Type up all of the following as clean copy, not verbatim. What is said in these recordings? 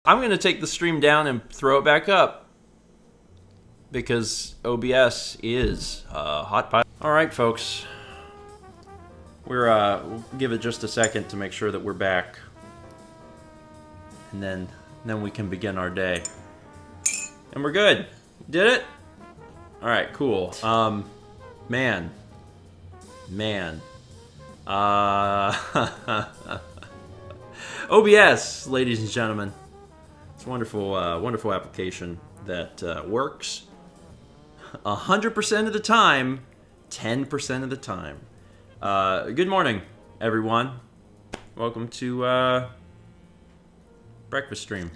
I'm going to take the stream down and throw it back up because OBS is hot pie. All right, folks. We'll give it just a second to make sure that we're back, and then we can begin our day. And we're good. Did it? All right, cool. Man. OBS, ladies and gentlemen. It's a wonderful, wonderful application that works 100% of the time, 10% of the time. Good morning, everyone. Welcome to breakfast stream.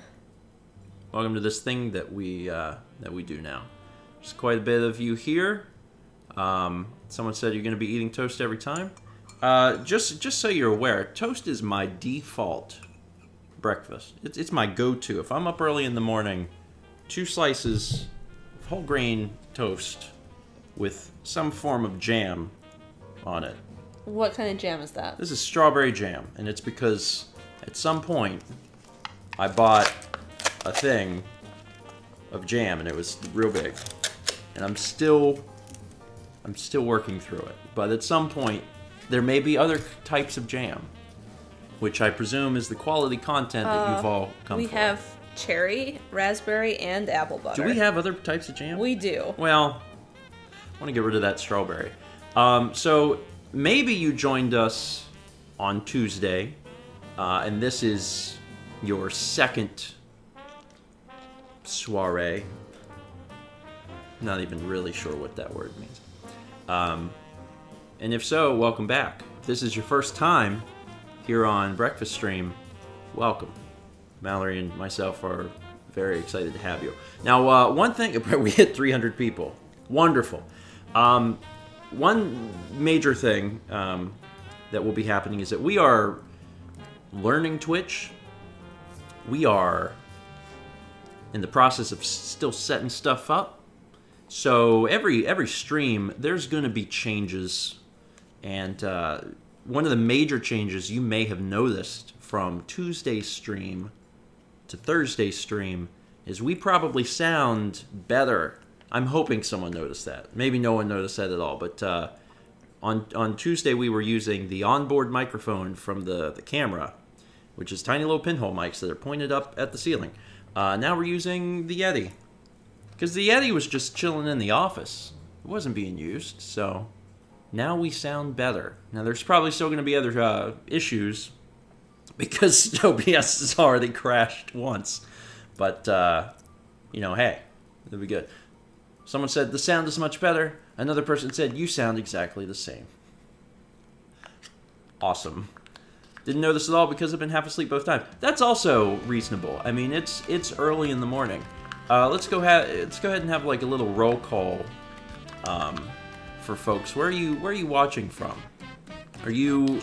Welcome to this thing that we do now. There's quite a bit of you here. Someone said you're going to be eating toast every time. Just so you're aware, toast is my default breakfast. It's my go-to. If I'm up early in the morning, 2 slices of whole grain toast with some form of jam on it. What kind of jam is that? This is strawberry jam, and it's because at some point I bought a thing of jam, and it was real big, and I'm still working through it. But at some point, there may be other types of jam, which I presume is the quality content that you've all come for. We have cherry, raspberry, and apple butter. Do we have other types of jam? We do. Well, I want to get rid of that strawberry. So maybe you joined us on Tuesday, and this is your second soiree. Not even really sure what that word means. And if so, welcome back. If this is your first time here on Breakfast Stream, welcome. Mallory and myself are very excited to have you. Now, one thing, we hit 300 people. Wonderful. One major thing that will be happening is that we are learning Twitch. We are in the process of still setting stuff up. So every stream, there's going to be changes. And one of the major changes you may have noticed from Tuesday's stream to Thursday's stream is we probably sound better. I'm hoping someone noticed that. Maybe no one noticed that at all. But on Tuesday, we were using the onboard microphone from the camera, which is tiny little pinhole mics that are pointed up at the ceiling. Now we're using the Yeti, because the Yeti was just chilling in the office. It wasn't being used, so now we sound better. Now there's probably still going to be other issues, because OBS has already crashed once. But, you know, hey, it'll be good. Someone said, the sound is much better. Another person said, you sound exactly the same. Awesome. Didn't know this at all because I've been half asleep both times. That's also reasonable. I mean, it's early in the morning. Let's go ahead and have like a little roll call for folks. Where are you watching from? Are you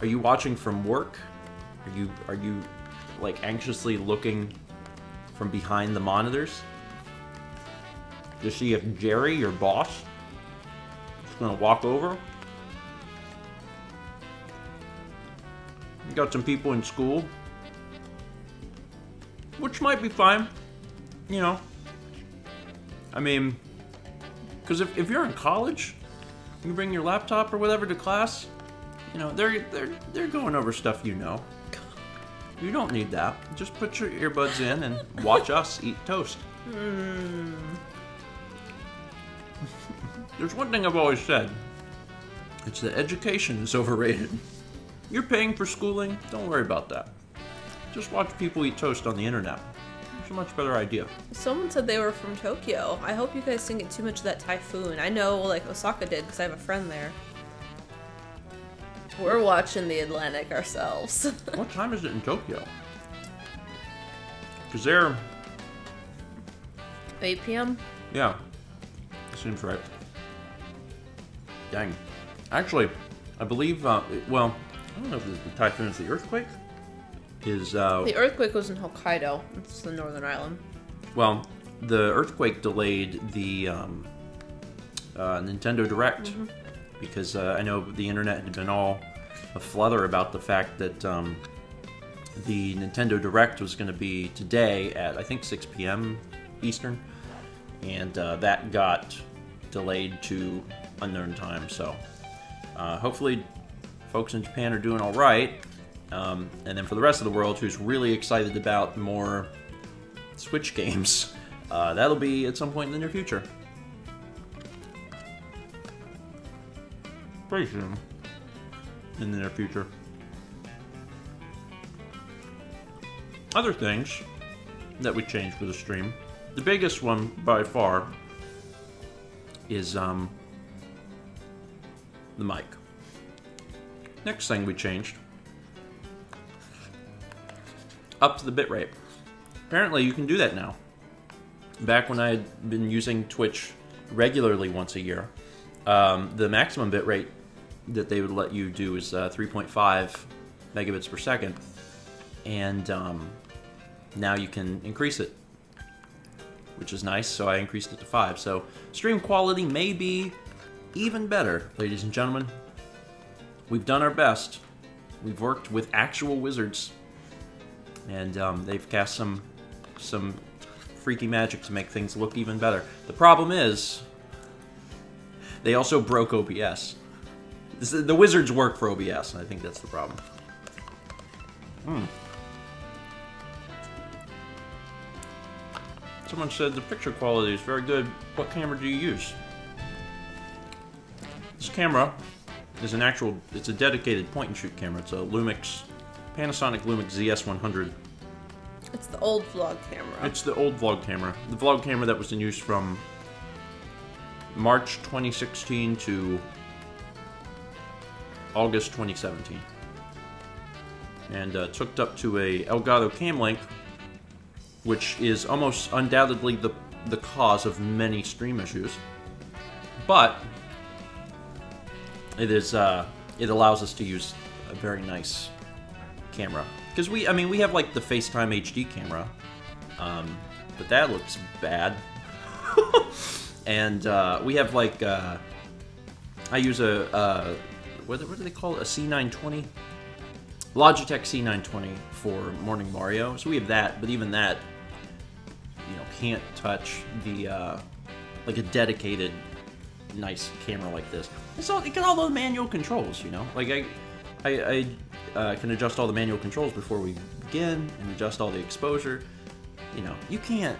watching from work? Are you like anxiously looking from behind the monitors to see if Jerry, your boss, is gonna walk over? You got some people in school, which might be fine, you know. I mean, because if you're in college, you bring your laptop or whatever to class, you know, they're going over stuff you know. You don't need that. Just put your earbuds in and watch us eat toast. There's one thing I've always said. It's that education is overrated. You're paying for schooling, don't worry about that. Just watch people eat toast on the internet. It's a much better idea. Someone said they were from Tokyo. I hope you guys didn't get too much of that typhoon. I know, like, Osaka did, because I have a friend there. We're watching the Atlantic ourselves. What time is it in Tokyo? Because they're... 8 p.m.? Yeah. Seems right. Dang. Actually, I believe, well, I don't know if the typhoon is the earthquake. The earthquake was in Hokkaido. It's the northern island. Well, the earthquake delayed the Nintendo Direct because I know the internet had been all aflutter about the fact that the Nintendo Direct was going to be today at, I think, 6 p.m. Eastern, and that got delayed to unknown time, so hopefully folks in Japan are doing all right, and then for the rest of the world who's really excited about more Switch games, that'll be at some point in the near future. Pretty soon in the near future. Other things that we changed for the stream. The biggest one by far is the mic. Next thing we changed. Up to the bitrate. Apparently you can do that now. Back when I had been using Twitch regularly once a year, the maximum bitrate that they would let you do is 3.5 megabits per second, and now you can increase it, which is nice, so I increased it to 5. So stream quality may be even better, ladies and gentlemen. We've done our best. We've worked with actual wizards, and they've cast some freaky magic to make things look even better. The problem is, they also broke OBS. The wizards work for OBS, and I think that's the problem. Someone said the picture quality is very good. What camera do you use? This camera is an actual, it's a dedicated point-and-shoot camera. It's a Lumix, Panasonic Lumix ZS100. It's the old vlog camera. It's the old vlog camera. The vlog camera that was in use from March 2016 to August 2017. And it's hooked up to a Elgato Cam Link, which is almost undoubtedly the cause of many stream issues. But it is it allows us to use a very nice camera. Because we have like the FaceTime HD camera, but that looks bad. And we have like I use a what do they call it? A C920, Logitech C920 for Morning Mario. So we have that, but even that, you know, can't touch the like a dedicated nice camera like this. It got all those manual controls, you know. Like I can adjust all the manual controls before we begin and adjust all the exposure. You know, you can't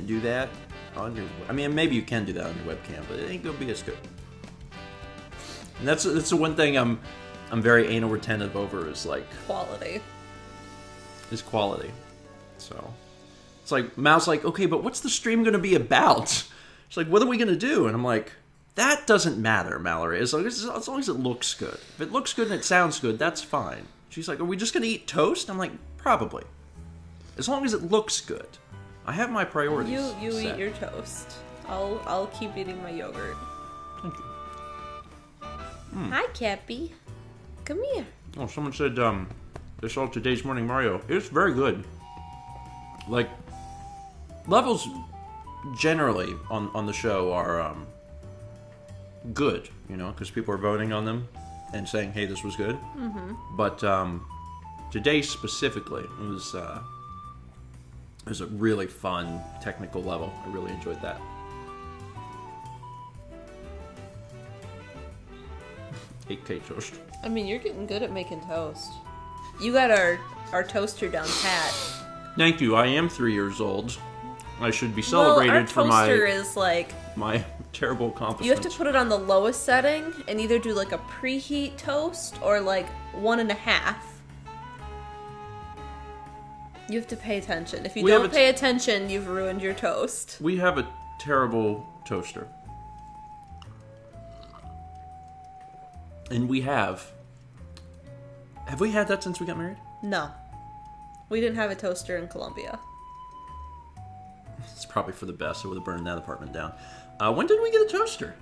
do that on your. I mean, maybe you can do that on your webcam, but it ain't gonna be as good. And that's the one thing I'm very anal retentive over is like quality. Is quality. So it's like Mal's like, okay, but what's the stream gonna be about? It's like, what are we gonna do? And I'm like, that doesn't matter, Mallory. As long as it looks good. If it looks good and it sounds good, that's fine. She's like, are we just gonna eat toast? I'm like, probably. As long as it looks good. I have my priorities. You eat your toast. I'll keep eating my yogurt. Thank you. Hi, Cappy. Come here. Oh, someone said they saw today's Morning Mario. It's very good. Like, levels generally on the show are good, you know, because people are voting on them and saying, hey, this was good. But today specifically, it was a really fun technical level. I really enjoyed that. 8K toast. I mean, you're getting good at making toast. You got our toaster down pat. Thank you. I am 3 years old. I should be celebrated for my toaster is like my terrible accomplishments. you have to put it on the lowest setting and either do like a preheat toast or like 1.5. You have to pay attention. If you don't pay attention, you've ruined your toast. We have a terrible toaster. And we have we had that since we got married? No. We didn't have a toaster in Colombia. It's probably for the best. I would have burned that apartment down. When did we get a toaster?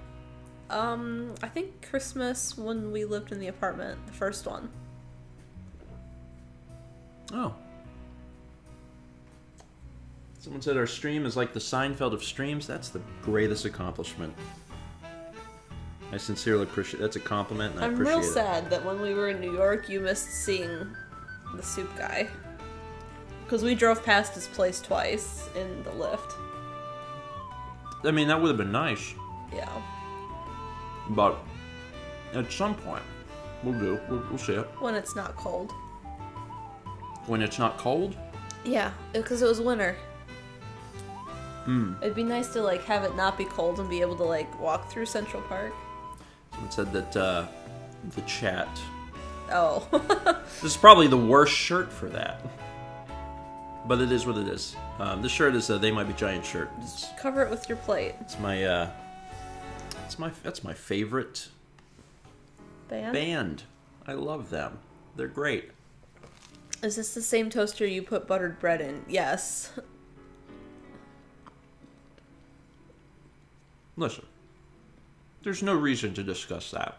I think Christmas when we lived in the apartment, the first one. Oh. Someone said our stream is like the Seinfeld of streams. That's the greatest accomplishment. I sincerely appreciate it. That's a compliment, and I appreciate it. I'm real sad that when we were in New York, you missed seeing the soup guy. Because we drove past his place twice in the lift. I mean, that would have been nice. Yeah. But at some point, we'll see it. When it's not cold. When it's not cold? Yeah, because it was winter. It'd be nice to like have it not be cold and be able to like walk through Central Park. Someone said that the chat. Oh. This is probably the worst shirt for that. But it is what it is. This shirt is a They Might Be Giant shirt. Just cover it with your plate. It's my that's my favorite band. I love them. They're great. Is this the same toaster you put buttered bread in? Yes. Listen, there's no reason to discuss that.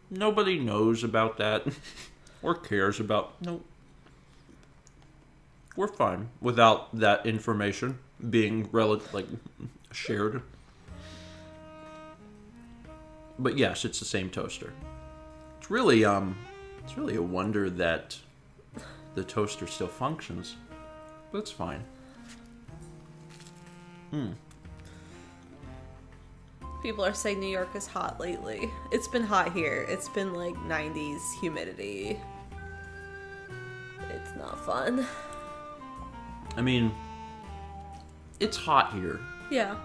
Nobody knows about that or cares about. Nope. We're fine without that information being shared. But yes, it's the same toaster. It's really a wonder that the toaster still functions. But it's fine. People are saying New York is hot lately. It's been hot here. It's been like 90s humidity. It's not fun. I mean, it's hot here. Yeah.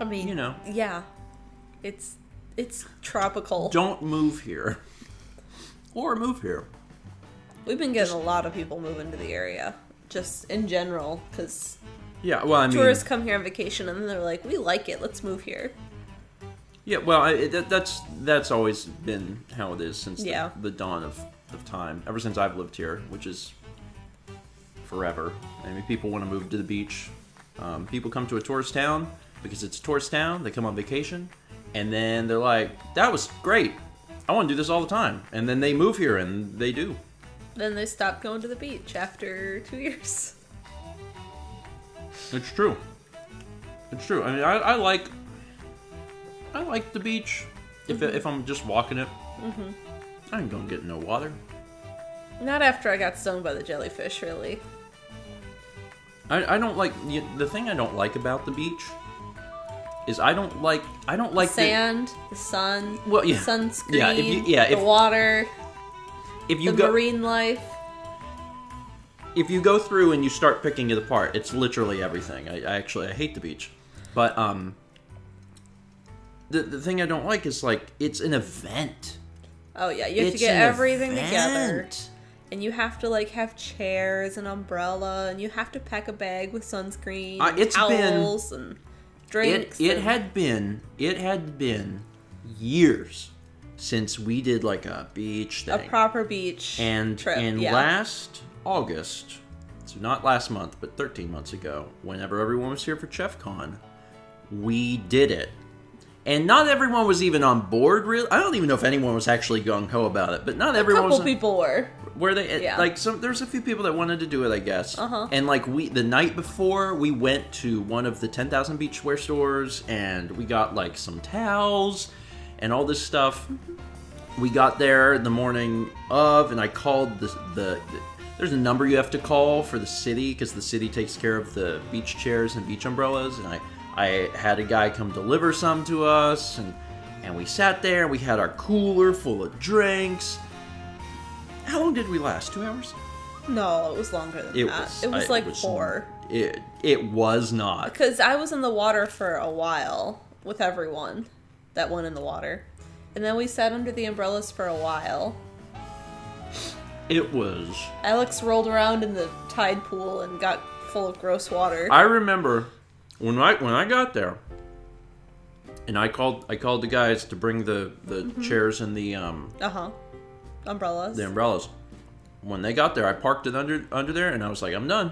I mean, you know. Yeah. It's tropical. Don't move here. Or move here. We've been getting a lot of people moving to the area. Just in general, because yeah, well, I mean, tourists come here on vacation and then they're like, we like it, let's move here. Yeah, well, that's always been how it is since the dawn of time. Ever since I've lived here, which is forever. I mean, people want to move to the beach. People come to a tourist town because it's a tourist town. They come on vacation, and then they're like, that was great. I want to do this all the time. And then they move here, and they do. Then they stop going to the beach after 2 years. It's true. It's true. I mean, I like the beach if I'm just walking it. I ain't gonna get no water. Not after I got stung by the jellyfish, really. I don't like the thing I don't like about the beach is I don't like the sand, the sun, well, yeah, sunscreen, the water, the marine life. If you go through and you start picking it apart, it's literally everything. I hate the beach, but the thing I don't like is like it's an event. Oh yeah, you have to get everything together. And you have to like have chairs and umbrella, and you have to pack a bag with sunscreen, and towels, and drinks. It had been years since we did like a beach thing, a proper beach trip. And last August, so not last month, but 13 months ago, whenever everyone was here for ChefCon, we did it. And not everyone was even on board, really. I don't even know if anyone was actually gung-ho about it, but not everyone was. A couple people were. Were they? Yeah. Like, there's a few people that wanted to do it, I guess. And, like, the night before, we went to one of the 10,000 beachwear stores, and we got, like, some towels and all this stuff. We got there the morning of, and I called there's a number you have to call for the city, because the city takes care of the beach chairs and beach umbrellas, and I had a guy come deliver some to us, and we sat there, and we had our cooler full of drinks. How long did we last? 2 hours? No, it was longer than that. It was like 4. It was not. Because I was in the water for a while with everyone that went in the water. And then we sat under the umbrellas for a while. It was... Alex rolled around in the tide pool and got full of gross water. I remember... When I got there, and I called the guys to bring the chairs and the umbrellas. The umbrellas. When they got there, I parked it under there, and I was like, I'm done.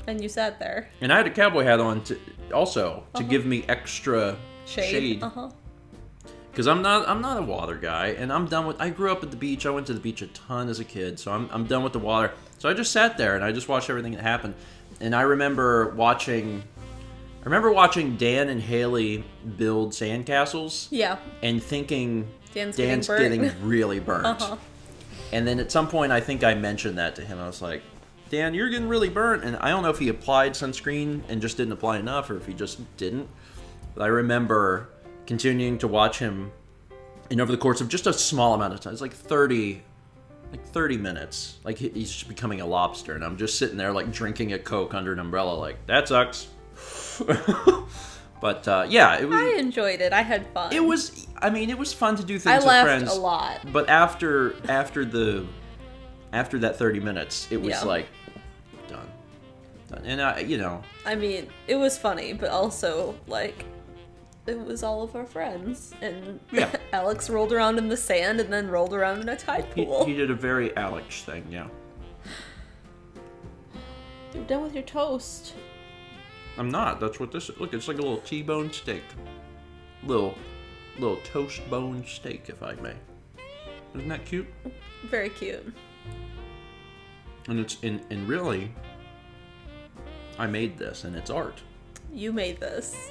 And you sat there. And I had a cowboy hat on to give me extra shade. Because I'm not a water guy, and I'm done with. I grew up at the beach. I went to the beach a ton as a kid, so I'm done with the water. So I just sat there and I just watched everything that happened. And I remember watching Dan and Haley build sandcastles. Yeah. And thinking Dan's getting really burnt. And then at some point, I think I mentioned that to him. I was like, Dan, you're getting really burnt. And I don't know if he applied sunscreen and just didn't apply enough or if he just didn't. But I remember continuing to watch him, and over the course of just a small amount of time, it's like 30 minutes, like he's just becoming a lobster, and I'm just sitting there like drinking a Coke under an umbrella, like, that sucks. But yeah, it was. I enjoyed it. I had fun. It was fun to do things with friends. I laughed a lot. But after that 30 minutes, it was like done. And I mean, it was funny, but also like it was all of our friends, and Alex rolled around in the sand and then rolled around in a tide pool. He did a very Alex thing, yeah. You're done with your toast. I'm not. That's what this is. Look, it's like a little T-bone steak. Little toast bone steak, if I may. Isn't that cute? Very cute. And it's and really, I made this, and it's art. You made this.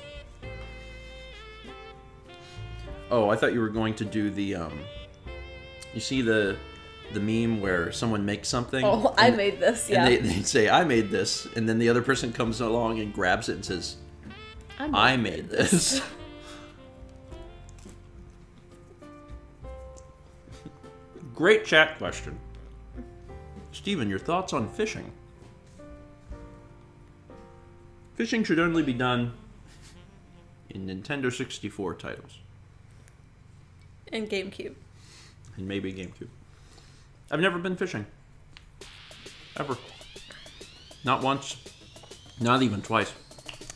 Oh, I thought you were going to do the you see the meme where someone makes something. Oh, I made this, yeah. And they say, I made this, and then the other person comes along and grabs it and says, I made this. Great chat question. Stephen, your thoughts on fishing? Fishing should only be done in Nintendo 64 titles. And GameCube. And maybe GameCube. I've never been fishing. Ever. Not once. Not even twice.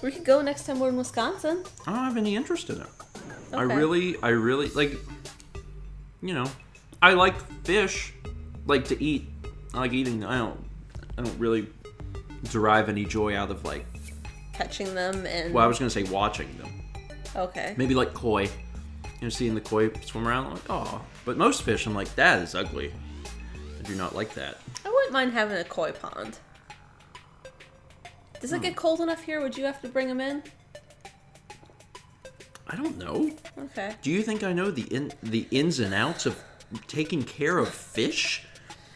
We could go next time we're in Wisconsin. I don't have any interest in it. Okay. I really, like, I like fish. Like to eat. I like eating. I don't really derive any joy out of, like, catching them and... Well, I was going to say watching them. Okay. Maybe like koi. Seeing the koi swim around, I'm like, oh. But most fish, I'm like, that is ugly. I do not like that. I wouldn't mind having a koi pond. Does it get cold enough here? Would you have to bring them in? I don't know. Okay. Do you think I know the ins and outs of taking care of fish?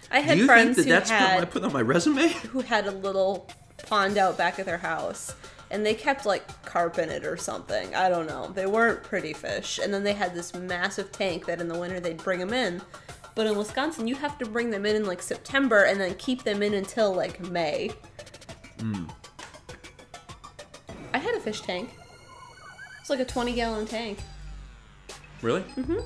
I had friends who that's what I put on my resume? Who had a little pond out back at their house. And they kept, like, carp in it or something. I don't know. They weren't pretty fish. And then they had this massive tank that in the winter they'd bring them in. But in Wisconsin, you have to bring them in like, September and then keep them in until, like, May. I had a fish tank. It's like a 20-gallon tank. Really? Mm-hmm.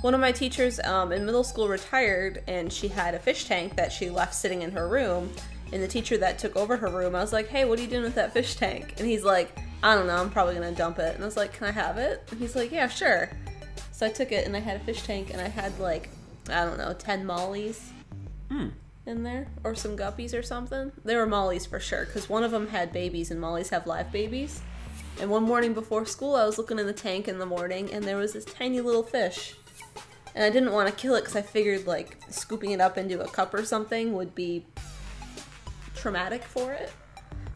One of my teachers in middle school retired, and she had a fish tank that she left sitting in her room. And the teacher that took over her room, I was like, hey, what are you doing with that fish tank? And he's like, I don't know, I'm probably going to dump it. And I was like, can I have it? And he's like, yeah, sure. So I took it, and I had a fish tank, and I had, like, I don't know, 10 mollies in there. Or some guppies or something. They were mollies for sure, because one of them had babies, and mollies have live babies. And one morning before school, I was looking in the tank in the morning, and there was this tiny little fish. And I didn't want to kill it, because I figured, like, scooping it up into a cup or something would be traumatic for it.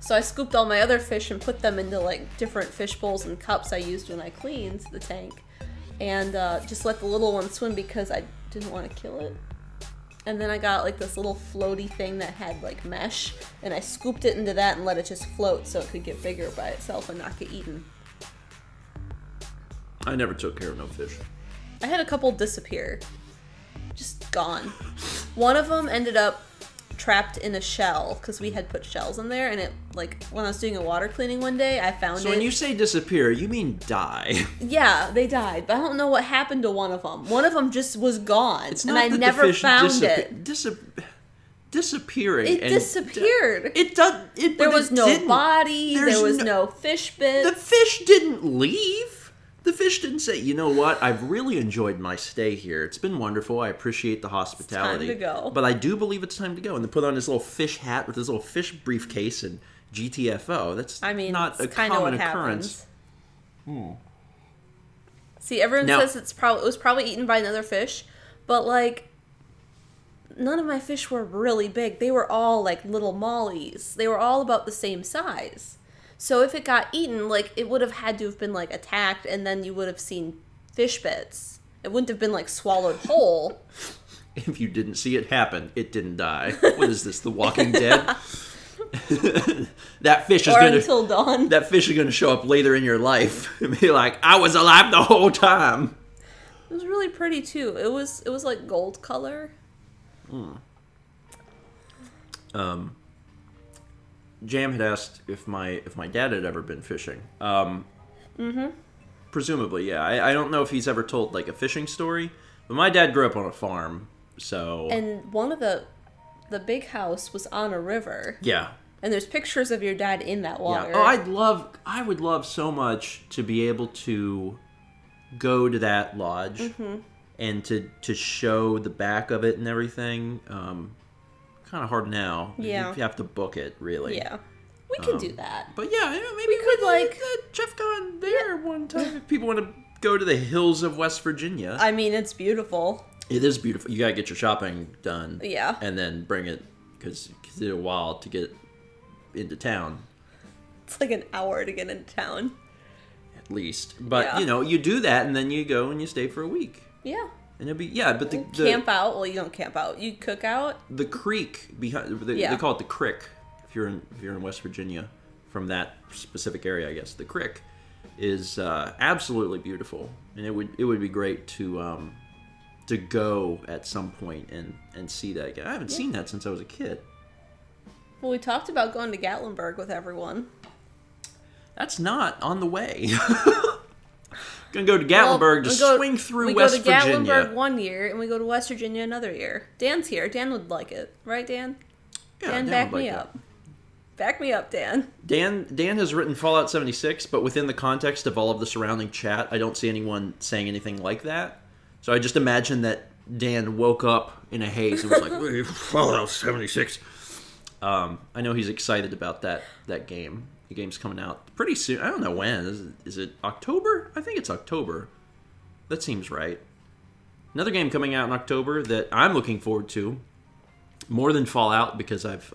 So I scooped all my other fish and put them into like different fish bowls and cups I used when I cleaned the tank, and just let the little one swim because I didn't want to kill it. And then I got like this little floaty thing that had like mesh, and I scooped it into that and let it just float so it could get bigger by itself and not get eaten. I never took care of no fish. I had a couple disappear. Just gone. One of them ended up trapped in a shell because we had put shells in there, and it, like, when I was doing a water cleaning one day, I found it. So when you say disappear, you mean die? Yeah, they died, but I don't know what happened to one of them. One of them just was gone, it's and not I that never the fish found it. Disappearing. It disappeared. There was no body. There was no fish bits. The fish didn't leave. The fish didn't say, you know what, I've really enjoyed my stay here. It's been wonderful. I appreciate the hospitality. It's time to go. But I do believe it's time to go. And they put on this little fish hat with this little fish briefcase and GTFO. That's not a common occurrence. See, everyone says it was probably eaten by another fish, but like, none of my fish were really big. They were all like little mollies. They were all about the same size. So if it got eaten, like, it would have had to have been, like, attacked, and then you would have seen fish bits. It wouldn't have been, like, swallowed whole. If you didn't see it happen, it didn't die. What is this, The Walking Dead? That fish is until dawn. That fish is gonna show up later in your life and be like, I was alive the whole time. It was really pretty too. It was like gold color. Jam had asked if my dad had ever been fishing. Presumably, yeah. I don't know if he's ever told like a fishing story, but my dad grew up on a farm, so. And one of the big house was on a river. Yeah. And there's pictures of your dad in that water. Yeah. Oh, I would love so much to be able to go to that lodge and to show the back of it and everything. Kind of hard now. Yeah. You have to book it, really. Yeah. We could do that. But yeah, maybe we could like Jeff gone there one time. If people want to go to the hills of West Virginia. I mean, it's beautiful. It is beautiful. You gotta get your shopping done. Yeah. And then bring it, because it took a while to get into town. It's like an hour to get into town. At least. But, you know, you do that and then you go and you stay for a week. Yeah. And it'll be, but the camp out. Well, you don't camp out. You cook out. The creek behind, they call it the crick. If you're in West Virginia, from that specific area, I guess the crick is absolutely beautiful, and it would be great to go at some point and see that again. I haven't seen that since I was a kid. Well, we talked about going to Gatlinburg with everyone. That's not on the way. Gonna go to Gatlinburg to swing through West Virginia. We go to Gatlinburg one year, and we go to West Virginia another year. Dan's here. Dan would like it, right, Dan? Yeah, Dan, back me up. Back me up, Dan. Dan has written Fallout 76, but within the context of all of the surrounding chat, I don't see anyone saying anything like that. So I just imagine that Dan woke up in a haze and was like, "Wait, Fallout 76." I know he's excited about that game. The game's coming out pretty soon. I don't know when. Is it October? I think it's October. That seems right. Another game coming out in October that I'm looking forward to, more than Fallout, because I've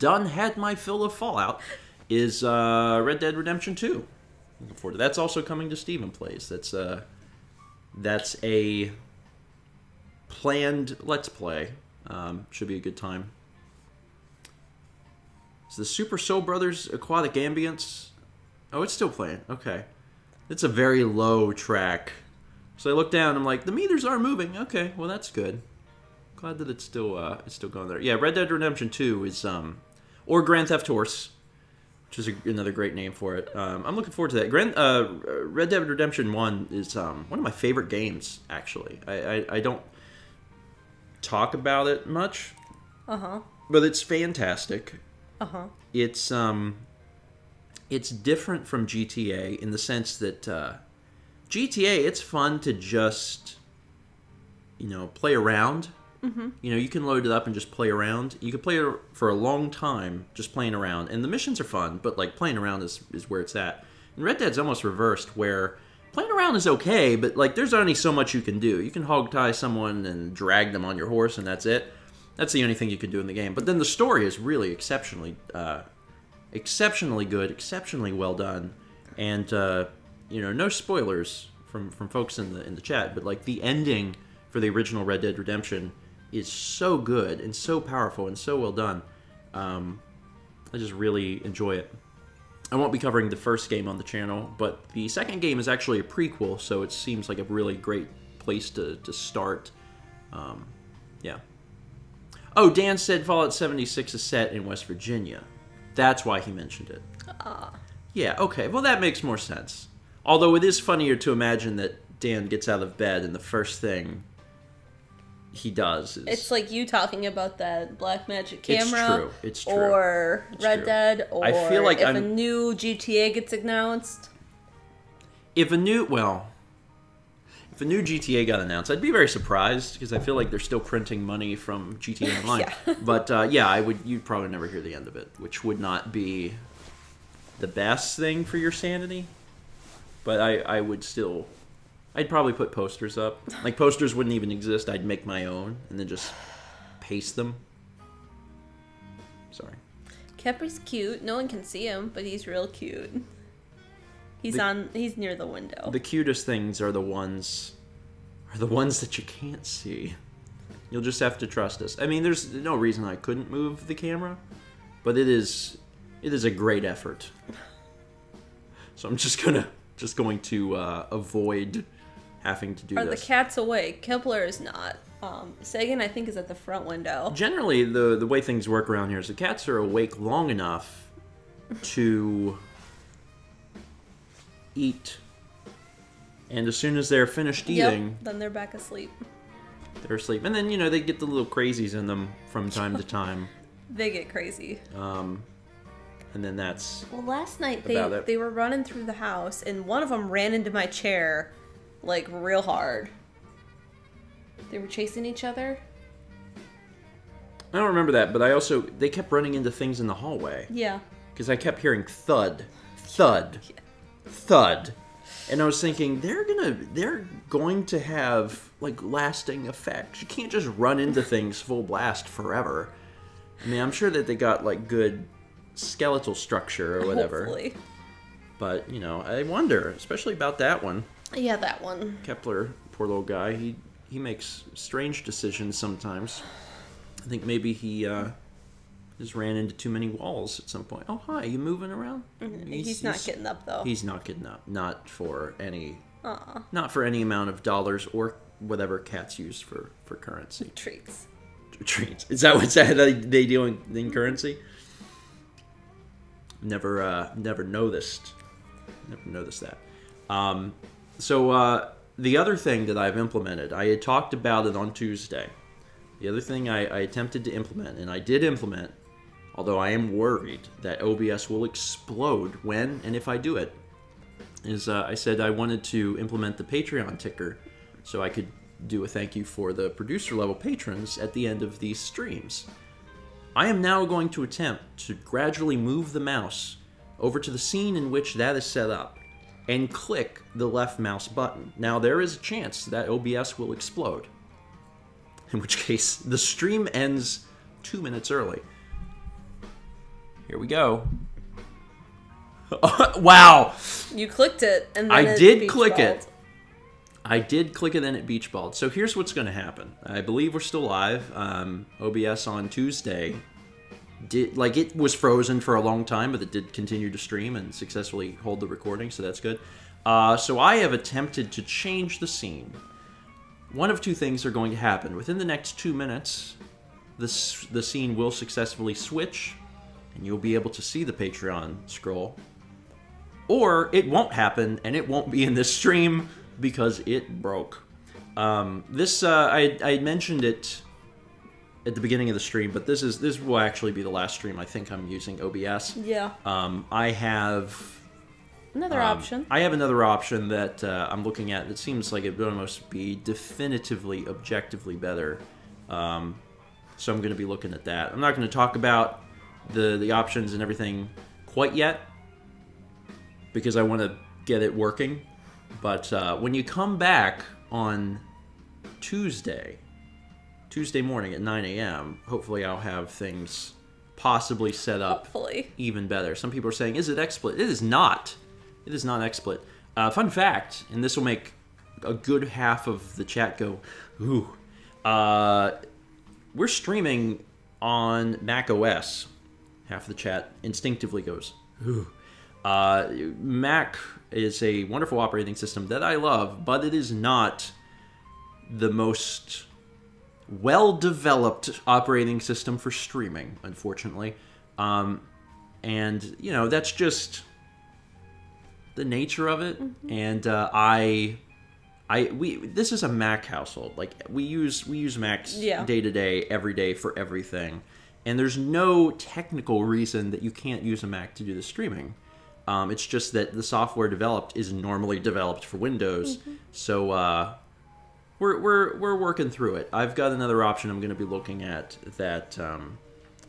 had my fill of Fallout, is Red Dead Redemption 2. Looking forward to that. That's also coming to Stephen Plays. That's a planned Let's Play. Should be a good time. Is the Super Soul Brothers Aquatic Ambience? Oh, it's still playing. Okay. It's a very low track. So I look down, I'm like, the meters are moving. Okay, well that's good. Glad that it's still going there. Yeah, Red Dead Redemption 2 is or Grand Theft Horse, which is another great name for it. I'm looking forward to that. Red Dead Redemption 1 is one of my favorite games, actually. I don't talk about it much. But it's fantastic. It's different from GTA in the sense that GTA, it's fun to just, play around. You can load it up and just play around. You can play it for a long time just playing around. And the missions are fun, but like playing around is where it's at. And Red Dead's almost reversed, where playing around is okay, but like there's only so much you can do. You can hog tie someone and drag them on your horse, and that's it. That's the only thing you can do in the game. But then the story is really exceptionally good, exceptionally well done. And no spoilers from folks in the chat, but like the ending for the original Red Dead Redemption is so good and so powerful and so well done. I just really enjoy it. I won't be covering the first game on the channel, but the second game is actually a prequel, so it seems like a really great place to start. Yeah. Oh, Dan said Fallout 76 is set in West Virginia. That's why he mentioned it. Yeah, okay. Well, that makes more sense. Although it is funnier to imagine that Dan gets out of bed and the first thing he does is... It's like you talking about that Black Magic camera. It's true. Or Red Dead, or I feel like a new GTA gets announced. If a new GTA got announced, I'd be very surprised, because I feel like they're still printing money from GTA Online. Yeah. But you'd probably never hear the end of it, which would not be the best thing for your sanity. But I'd probably put posters up. Like, posters wouldn't even exist. I'd make my own and then just paste them. Sorry. Kepri's cute. No one can see him, but he's real cute. He's near the window. The cutest things are the ones that you can't see. You'll just have to trust us. I mean, there's no reason I couldn't move the camera, but it is a great effort. So I'm just going to avoid having to do this. Are the cats awake? Kepler is not. Sagan, I think, is at the front window. Generally, the way things work around here is the cats are awake long enough to eat, and as soon as they're finished eating, then they're back asleep. They're asleep, and then they get the little crazies in them from time to time. They get crazy. And then that's last night they were running through the house, and one of them ran into my chair, like real hard. They were chasing each other. I don't remember that, but they kept running into things in the hallway. Yeah. Because I kept hearing thud, thud, thud. And I was thinking, they're going to have, like, lasting effects. You can't just run into things full blast forever. I mean, I'm sure that they got, like, good skeletal structure or whatever. Hopefully. But, I wonder, especially about that one. Yeah, that one. Kepler, poor little guy, he makes strange decisions sometimes. I think maybe he just ran into too many walls at some point. Oh, hi, you moving around? He's not getting up, though. He's not getting up. Not for any amount of dollars or whatever cats use for currency. Treats. Treats. Is that what they do in currency? Never noticed. Never noticed that. So the other thing that I've implemented, I had talked about it on Tuesday. The other thing I attempted to implement, and I did implement, although I am worried that OBS will explode when and if I do it, is I said I wanted to implement the Patreon ticker so I could do a thank you for the producer level patrons at the end of these streams. I am now going to attempt to gradually move the mouse over to the scene in which that is set up and click the left mouse button. Now there is a chance that OBS will explode, in which case the stream ends 2 minutes early. Here we go. Wow! You clicked it, and then I did click it. I did click it, and it beach balled. So here's what's going to happen. I believe we're still live. OBS on Tuesday it was frozen for a long time, but it did continue to stream and successfully hold the recording, so that's good. So I have attempted to change the scene. One of two things are going to happen. Within the next 2 minutes, the scene will successfully switch, and you'll be able to see the Patreon scroll. Or it won't happen, and it won't be in this stream because it broke. I mentioned it at the beginning of the stream, but this will actually be the last stream I think I'm using OBS. Yeah. I have another option. I have another option that I'm looking at. It seems like it would almost be definitively, objectively better. So I'm going to be looking at that. I'm not going to talk about the options and everything quite yet because I want to get it working. But when you come back on Tuesday morning at 9 a.m., hopefully I'll have things possibly set up even better. Some people are saying, is it XSplit? It is not. It is not XSplit. Fun fact, and this will make a good half of the chat go, ooh. We're streaming on Mac OS. Half the chat instinctively goes, ooh. Mac is a wonderful operating system that I love, but it is not the most well-developed operating system for streaming, unfortunately. And, that's just the nature of it. Mm-hmm. And this is a Mac household. Like, we use Macs day to day, every day for everything. And there's no technical reason that you can't use a Mac to do the streaming. It's just that the software developed is normally developed for Windows. Mm-hmm. So we're working through it. I've got another option I'm going to be looking at that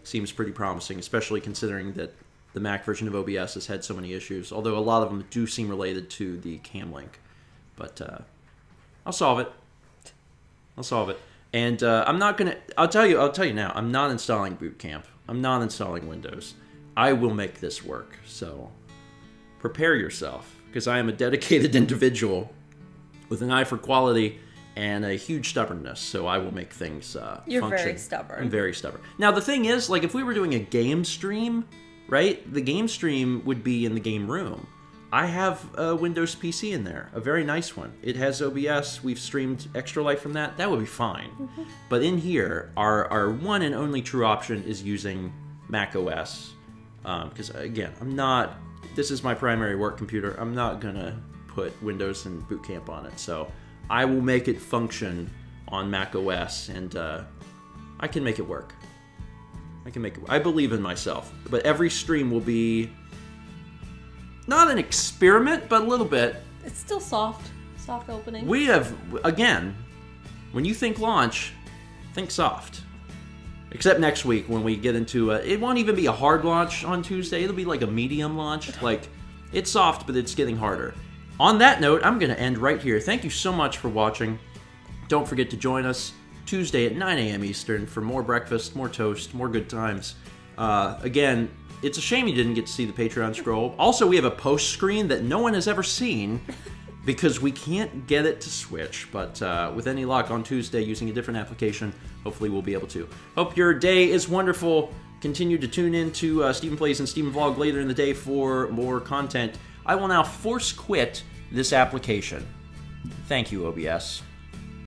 seems pretty promising, especially considering that the Mac version of OBS has had so many issues. Although a lot of them do seem related to the cam link, but I'll solve it. And I'm not gonna. I'll tell you now. I'm not installing Boot Camp. I'm not installing Windows. I will make this work. So prepare yourself, because I am a dedicated individual with an eye for quality and a huge stubbornness, so I will make things You're function. very stubborn. I'm very stubborn. Now, the thing is, like, if we were doing a game stream, right, the game stream would be in the game room. I have a Windows PC in there, a very nice one. It has OBS. We've streamed Extra Life from that. That would be fine. But in here, our one and only true option is using Mac OS. Because, again, this is my primary work computer. I'm not going to put Windows and Boot Camp on it. So I will make it function on Mac OS, and I can make it work. I believe in myself. But every stream will be not an experiment, but a little bit. It's still soft opening. We have, again, when you think launch, think soft. Except next week when we get into it won't even be a hard launch on Tuesday. It'll be like a medium launch. Like, it's soft, but it's getting harder. On that note, I'm going to end right here. Thank you so much for watching. Don't forget to join us Tuesday at 9 a.m. Eastern for more breakfast, more toast, more good times. Again, it's a shame you didn't get to see the Patreon scroll. Also, we have a post screen that no one has ever seen because we can't get it to switch. But with any luck on Tuesday using a different application, hopefully we'll be able to. Hope your day is wonderful. Continue to tune in to Stephen Plays and StephenVlog later in the day for more content. I will now force quit this application. Thank you, OBS.